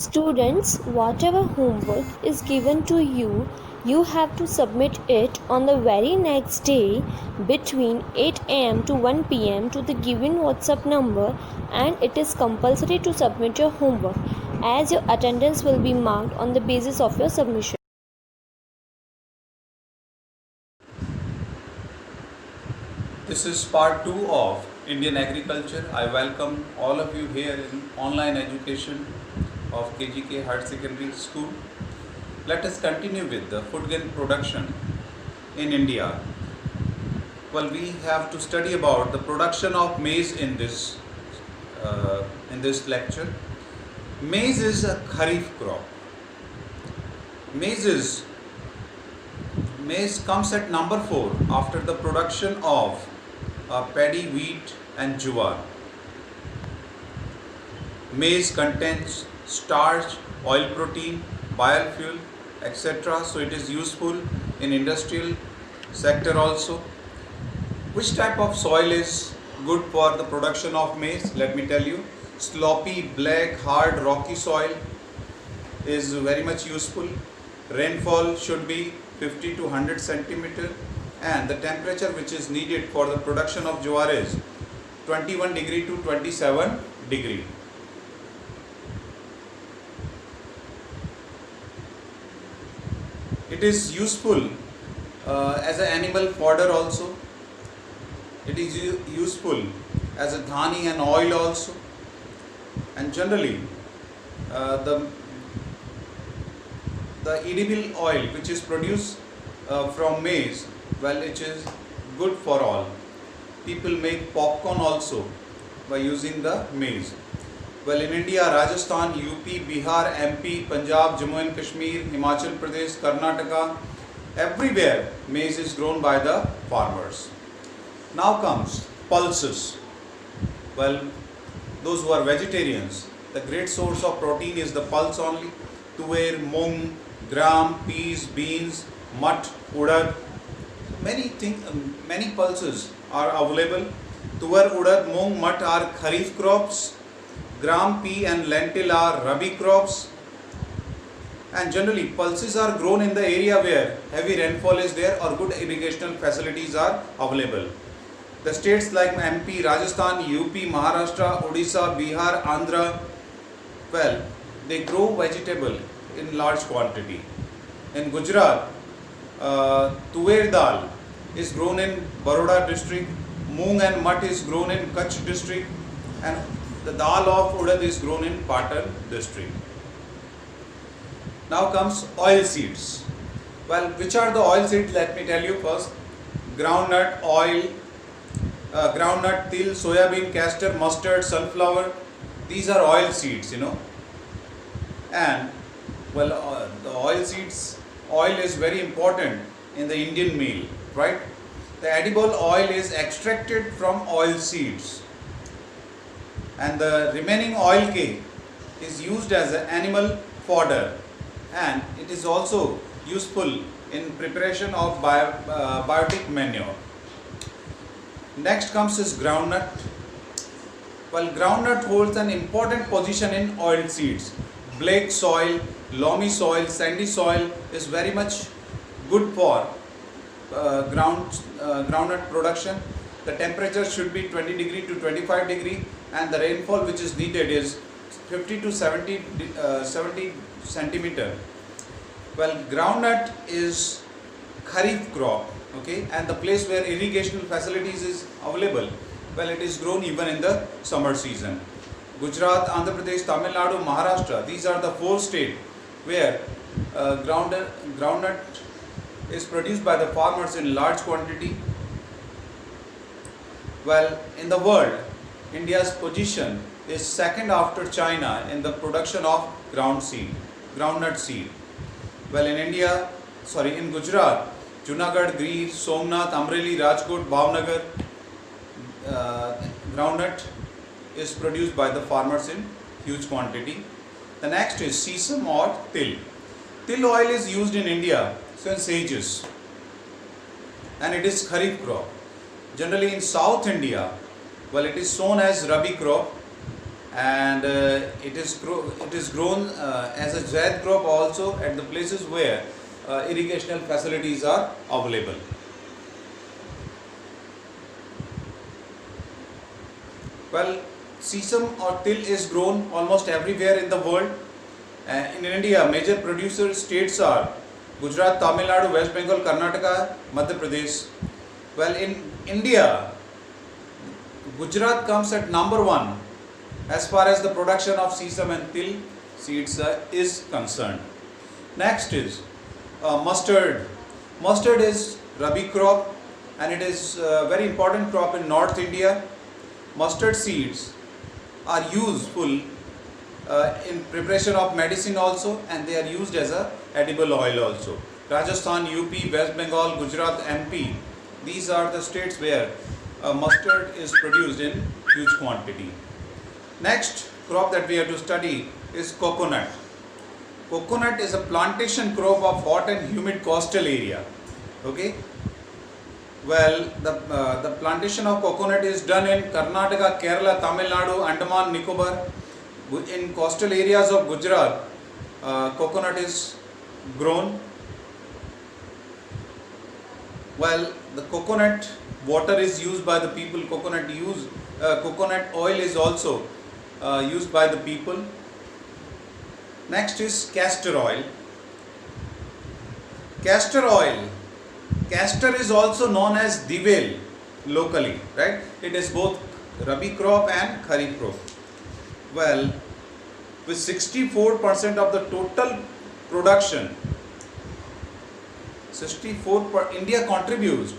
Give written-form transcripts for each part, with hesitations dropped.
Students, whatever homework is given to you, you have to submit it on the very next day between 8 am to 1 pm to the given WhatsApp number, and it is compulsory to submit your homework as your attendance will be marked on the basis of your submission. This is part 2 of Indian agriculture. I welcome all of you here in online education of KGK Higher Secondary School. Let us continue with the food grain production in India. Well, we have to study about the production of maize in this lecture. Maize is a kharif crop. Maize comes at number 4 after the production of paddy, wheat and jowar. Maize contains starch, oil protein, biofuel, etc. So it is useful in industrial sector also. Which type of soil is good for the production of maize? Let me tell you. Sloppy, black, hard, rocky soil is very much useful. Rainfall should be 50 to 100 centimeter, and the temperature which is needed for the production of jowar is 21 degree to 27 degree. It is useful as an animal fodder also. It is useful as a dhani and oil also, and generally the edible oil which is produced from maize, well, it is good for all. People make popcorn also by using the maize. Well, in India, Rajasthan, UP, Bihar, MP, Punjab, Jammu and Kashmir, Himachal Pradesh, Karnataka, everywhere maize is grown by the farmers. Now comes pulses. Well, those who are vegetarians, the great source of protein is the pulse only. Tuer, mung, gram, peas, beans, mat, urad. Many pulses are available. Tuer, urad, mung, mat are kharif crops. Gram, pea and lentil are rabi crops. And generally pulses are grown in the area where heavy rainfall is there or good irrigational facilities are available. The states like MP, Rajasthan, UP, Maharashtra, Odisha, Bihar, Andhra, well, they grow vegetable in large quantity. In Gujarat, tuer dal is grown in Baroda district, moong and mat is grown in Kutch district, and the dal of urad is grown in Patan district. Now comes oil seeds. Well, which are the oil seeds? Let me tell you first. Groundnut oil, groundnut, til, soybean, castor, mustard, sunflower. These are oil seeds, And well, the oil is very important in the Indian meal, right? The edible oil is extracted from oil seeds, and the remaining oil cake is used as an animal fodder, and it is also useful in preparation of biotic manure. Next comes is groundnut. Well, groundnut holds an important position in oil seeds. Black soil, loamy soil, sandy soil is very much good for groundnut production. The temperature should be 20 degree to 25 degree, and the rainfall which is needed is 50 to 70 centimeter. Well, groundnut is kharif crop, okay, and the place where irrigational facilities is available, well, it is grown even in the summer season. Gujarat, Andhra Pradesh, Tamil Nadu, Maharashtra, these are the 4 states where groundnut is produced by the farmers in large quantity. Well, in the world, India's position is second after China in the production of groundnut seed. Well, in Gujarat, Junagadh, Gir, Somnath, Amreli, Rajkot, Bhavnagar, groundnut is produced by the farmers in huge quantity. The next is sesame or til. Til oil is used in India since ages, and it is kharif crop. Generally in South India, well, it is sown as rabi crop, and it is grown as a zaid crop also at the places where irrigational facilities are available. Well, sesame or til is grown almost everywhere in the world. In India, major producer states are Gujarat, Tamil Nadu, West Bengal, Karnataka, Madhya Pradesh. Well, in India, Gujarat comes at number 1 as far as the production of sesame and til seeds is concerned. Next is mustard. Mustard is rabi crop and it is a very important crop in North India. Mustard seeds are useful in preparation of medicine also, and they are used as a edible oil also. Rajasthan, UP, West Bengal, Gujarat, MP, these are the states where mustard is produced in huge quantity. Next crop that we have to study is coconut. Coconut is a plantation crop of hot and humid coastal area. Okay. Well, the plantation of coconut is done in Karnataka, Kerala, Tamil Nadu, Andaman, Nicobar. In coastal areas of Gujarat, coconut is grown. Well, the coconut water is used by the people. Coconut oil is also used by the people. Next is castor oil. Castor oil. Castor is also known as divel locally, right? It is both rabi crop and kharif crop. Well, with 64% of the total production, India contributes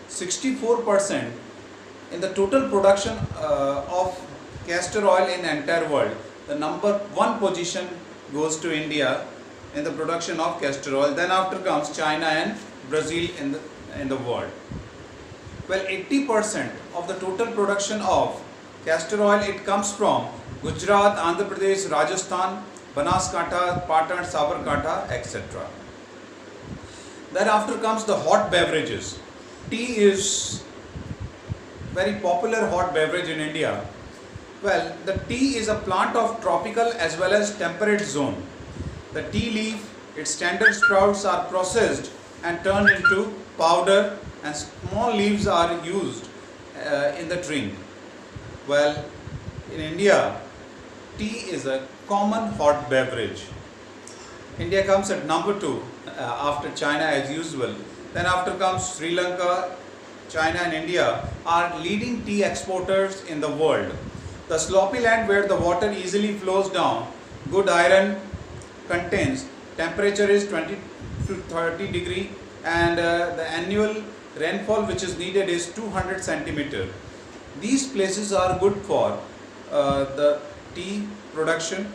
64% in the total production of castor oil in the entire world. The number 1 position goes to India in the production of castor oil. Then after comes China and Brazil in the world. Well, 80% of the total production of castor oil, it comes from Gujarat, Andhra Pradesh, Rajasthan, Banaskantha, Patan, Sabarkantha, etc. Then after comes the hot beverages. Tea is very popular hot beverage in India. Well, the tea is a plant of tropical as well as temperate zone. The tea leaf, its tender sprouts are processed and turned into powder, and small leaves are used in the drink. Well, in India, tea is a common hot beverage. India comes at number 2 after China as usual. Then after comes Sri Lanka. China and India are leading tea exporters in the world. The sloppy land where the water easily flows down, good iron contains, temperature is 20 to 30 degree, and the annual rainfall which is needed is 200 centimeter. These places are good for the tea production.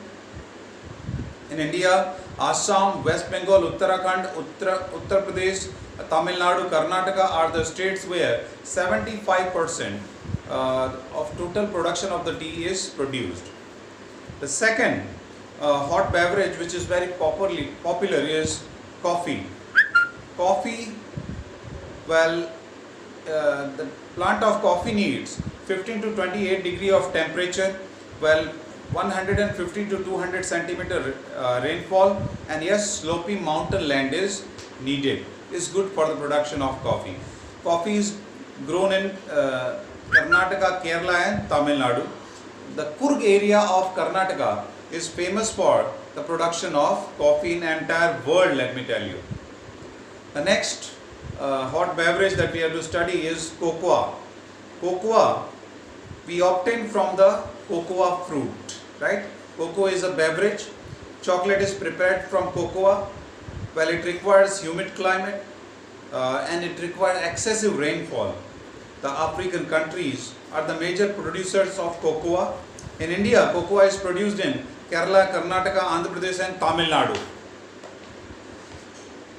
In India, Assam, West Bengal, Uttarakhand, Uttar Pradesh, Tamil Nadu, Karnataka are the states where 75% of total production of the tea is produced. The second hot beverage which is very popular is coffee. Coffee, well, the plant of coffee needs 15 to 28 degree of temperature, well, 150 to 200 centimeter rainfall, and yes, sloping mountain land is needed. Is good for the production of coffee. Coffee is grown in Karnataka, Kerala and Tamil Nadu. The Coorg area of Karnataka is famous for the production of coffee in the entire world, let me tell you. The next hot beverage that we have to study is cocoa. Cocoa we obtain from the cocoa fruit, right? Cocoa is a beverage. Chocolate is prepared from cocoa. Well, it requires humid climate and it requires excessive rainfall. The African countries are the major producers of cocoa. In India, cocoa is produced in Kerala, Karnataka, Andhra Pradesh and Tamil Nadu.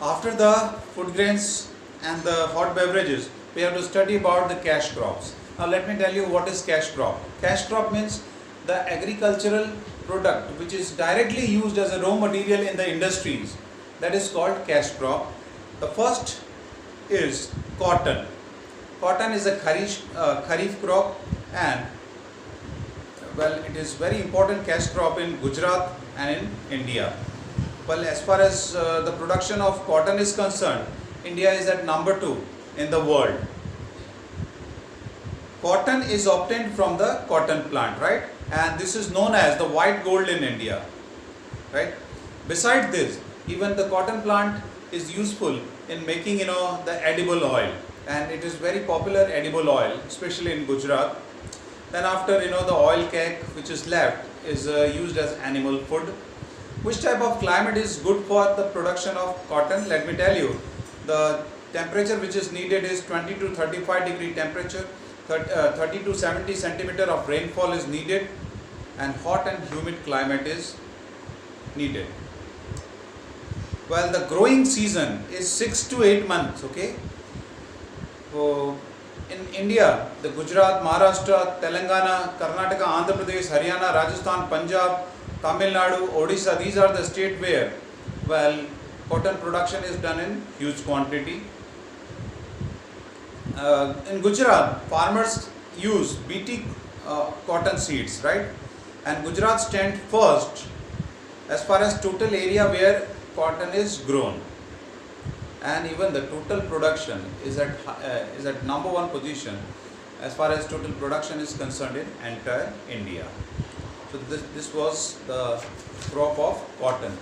After the food grains and the hot beverages, we have to study about the cash crops. Now let me tell you what is cash crop. Cash crop means the agricultural product which is directly used as a raw material in the industries. That is called cash crop. The first is cotton. Cotton is a kharif crop, and Well, it is very important cash crop in Gujarat and in India. Well, as far as the production of cotton is concerned, India is at number 2 in the world. Cotton is obtained from the cotton plant, right? And this is known as the white gold in India, right? Besides this, even the cotton plant is useful in making, the edible oil, and it is very popular edible oil, especially in Gujarat. Then after, the oil cake which is left is used as animal food. Which type of climate is good for the production of cotton? Let me tell you. The temperature which is needed is 20 to 35 degree temperature, 30 to 70 centimeter of rainfall is needed, and hot and humid climate is needed. Well, the growing season is 6 to 8 months, okay? So, in India, the Gujarat, Maharashtra, Telangana, Karnataka, Andhra Pradesh, Haryana, Rajasthan, Punjab, Tamil Nadu, Odisha, these are the states where, cotton production is done in huge quantity. In Gujarat, farmers use BT cotton seeds, right? And Gujarat stands first as far as total area where cotton is grown, and even the total production is at number 1 position as far as total production is concerned in entire India. So this was the crop of cotton.